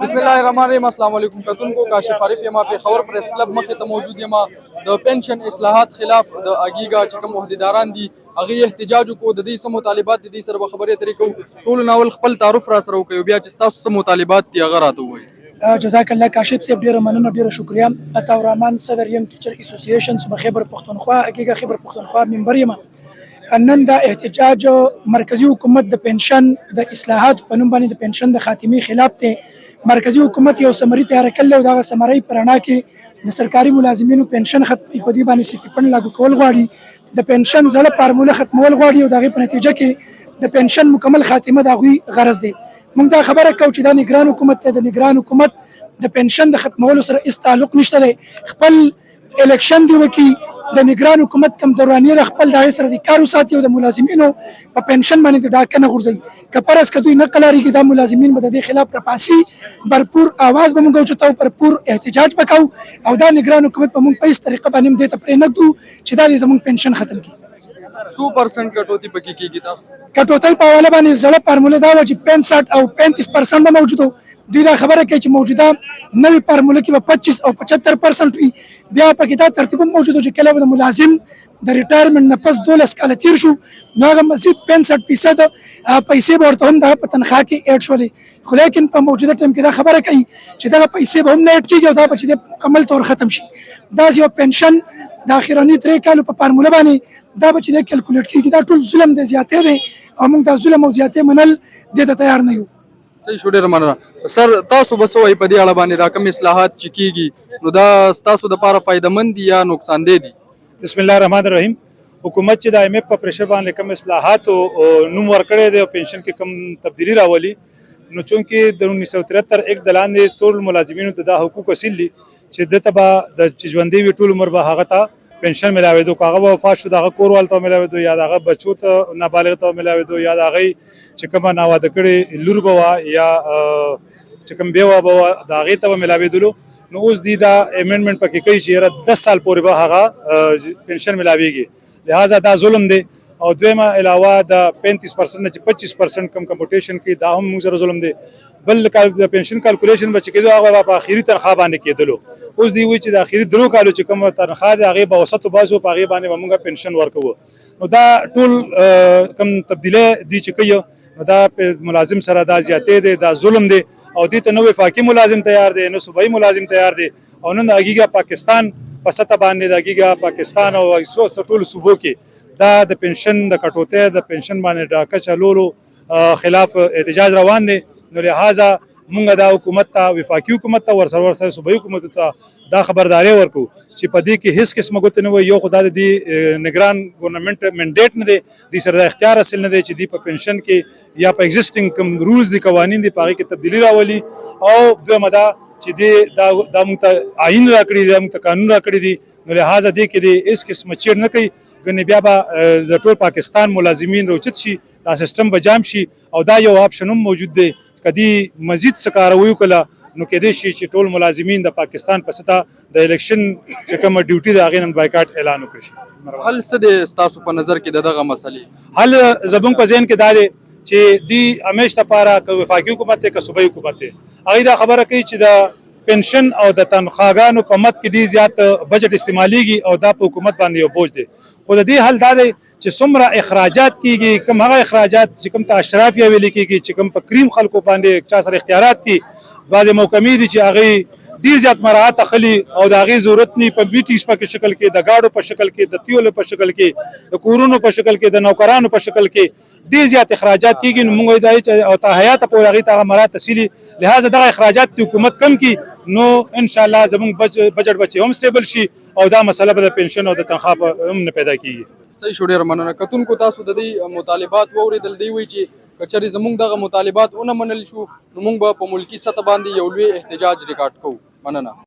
بسم الله الرحمن الرحیم. السلام علیکم کتونکو. کاشف عارف یم په خبر پریس کلب مخې ته موجود یم. د پنشن اصلاحات خلاف د اګیګا چې کوم عہدیداران دي هغه احتجاج وکړو. د دې سم مطالبات دي سره خبرې ترې کوو. ټول ناول خپل تعارف را سره وکړو بیا چې تاسو سم مطالبات دي هغه راته ووایي. جزاک الله کاشف صاحب ډیره مننه ډیره شکریا. عطا الرحمن صدر ینګ ټیچر اسوسییشن صوبه خیبر پختونخوا اګیګا خیبر پختونخوا ممبر یم. نن دا احتجاج مرکزی حکومت د پنشن د اصلاحات په نوم باندې د پنشن د خاتمي خلاف ته مرکزی حکومت یو سمری تیار کړل او دا سمری پرانا کې د سرکاري ملازمینو پنشن ختمي په دې باندې سپیپن لاګو کول غواړي. د پنشن زړه فارموله ختمول غواړي او دغه په نتیجه کې د پنشن مکمل خاتمه د غوي غرض دی. موږ دا خبره کوو چې دا نگران حکومت ته د نگران حکومت د پنشن د ختمولو سره هیڅ تعلق نشته دی. خپل الیکشن دی وکي د نگران حکومت کم دورانیه د خپل دغه سره د کارو ساتي او د ملازمینو په پنشن باندې د ډاکنه غورځي کپرس کدوې نقل لري کې د ملازمین به د دې خلاف راپاسي برپور आवाज به موږ چتاو برپور احتجاج وکاو او دا نگران حکومت په موږ په هیڅ طریقه باندې د ته پرې نګدو چې دا زموږ پنشن ختم کړي. 100% کټوتی پکې کېږي. تاسو کټوتی په حواله باندې زړه فارموله دا و چې 65 او 35% به موجودو. دوی دا خبره کوي چې موجوده نوې فارموله کې به 25 او 75% وي. بیا پکې دا ترتیب موجود چې کله د ملازم د ریټایرمنټ نه پس 12 کاله تیر شو نو هغه مزید 65% پیسې به ورته هم د په تنخواه کې اډ شولې. خو لیکن په موجوده ټیم کې دا خبره کوي چې دغه پیسې به هم نه اډ کېږي او دا به چې مکمل طور ختم شي. دا یو پنشن د اخرنی 3 کالو په فارموله باندې دا به چې کیلکولیټ کېږي. دا ټول ظلم دی، زیاتې دی او موږ دا ظلم او زیاتې منل دې ته تیار نه یو. صحیح شو. ډېره مننه سر. تاسو به څه وایي په دې اړه باندې دا کوم اصلاحات چې کېږي نو دا ستاسو دپاره فایدهمند دي یا نقصان دي؟ بسم الله الرحمن الرحیم. حکومت چې د IMF په پریشر باندې کوم اصلاحات نوم ورکړی دی او پنشن کې کوم تبدیلی راولي نو چونکې د 1973 ایکټ د لاندې ټول ملازمینو ته دا حقوق اصیل دي چې دته به د چې ژوندي وي ټول عمر به هغه ته پنشن ملاوېدو. که هغه به وفات شو د هغه کور والو ته ملاوېدو یا د هغه بچو ته نابالغ ته ملاوېدو یا د هغې چې کومه ناواده کړې لور به وه یا چې کوم بیوه به وه د هغې ته به ملاوېدلو. نو اوس دوی دا امینډمنټ پکې کوي چې یاره 10 سال پورې به هغه پنشن ملاوېږي. لہذا دا ظلم دی. او دویمه علاوه د 35% نه چې 25% کم کمپوټیشن کې دا هم موږ سره ظلم دی. بل د پنشن کیلکولیشن به چې کېدو هغه په اخري تنخواه باندې کېدلو. اوس دی وایي چې د اخري 3 کالو چې کومه تنخواه دی هغې به اوسطو باسو په هغې باندې به موږ پنشن ورکوو. نو دا ټول کم تبدیلی دي چې کوي نو دا ملازم سره دا زیاتې دی، دا ظلم دی او دې ته نو وفاقي ملازم تیار دی نو صوبایي ملازم تیار دی. او نن د اګیګا پاکستان په سطح باندې د اګیګا پاکستان او ټولو صوبو کې دا د پنشن د کټوتۍ د پنشن باندې ډاکه چلولو خلاف احتجاج روان دی. نو لہذا مونږ دا حکومت ته وفاقي حکومت ته ورسره صوبایي حکومت ته دا خبرداری ورکو چې په دې کې هیڅ قسمه ګوتې نه وي. یو خو دا د دې نگران ګورنمنټ منډیټ نه دی، دوی سره دا اختیار حاصل نه دی چې دوی په پنشن کې یا په ایگزسټنګ کوم رولز دي قوانین دي په هغې کې تبدیلي راولي. او دویمه دا چې دې دا موږ ته آئین راکړي دي، موږ ته قانون راکړي دي. نو لہذا دې کې دې هیڅ قسمه چیر نه کوي. ګنې بیا به د ټول پاکستان ملازمین راوچت شي، دا سیسټم به جام شي او دا یو آپشن هم موجود دی. کدی مزید څه کاروي وکړه نو کېدای شي چې ټول ملازمین د پاکستان په سطح د الیکشن چې کومه ډیوټي د هغې نن بایکاټ اعلان وکړي شي. حل څه دی ستاسو په نظر کې د دغه مسلې؟ حل زموږ په ذهن کې دا دی چې دوی همیش دپاره که وفاقي حکومت دی که صوبایي حکومت دی هغوی دا خبره کوي چې د پنشن او د تنخواګانو په مد کې ډېر زیات بجټ استعمالیږي او دا په حکومت باندې یو بوج دی. خو د دې حل دا دی چې څومره اخراجات کېږي، کوم هغه اخراجات چې کوم ته اشرافیه ویلې کېږي چې کوم په کریم خلکو باندې چا سره اختیارات دي بعضې محکمې دي چې هغې ډېر زیات مراعات اخلي او د هغې ضرورت نه په بیټیش په شکل کې، د ګاډو په شکل کې، د تیولو په شکل کې، د کورونو په شکل کې، د نوکرانو په شکل کې ډېر زیات اخراجات کېږي. نو موږ وایو دا او تا حیاته پورې هغې ته هغه مراعات تسهیلي. لہذا دغه اخراجات د حکومت کم کړي نو انشاءالله زموږ بجټ به چې هم سټیبل شي او دا مسله به د پنشن او د تنخواه هم نه پیدا کېږي. صحیح شو. ډېره مننه. کتونکو تاسو د دې مطالبات واورېدل. دوی وایي چې که چېرې زموږ دغه مطالبات ونه منل شو نو موږ به په ملکي سطح باندې یو لوی احتجاج ریکارډ کوو. مننه.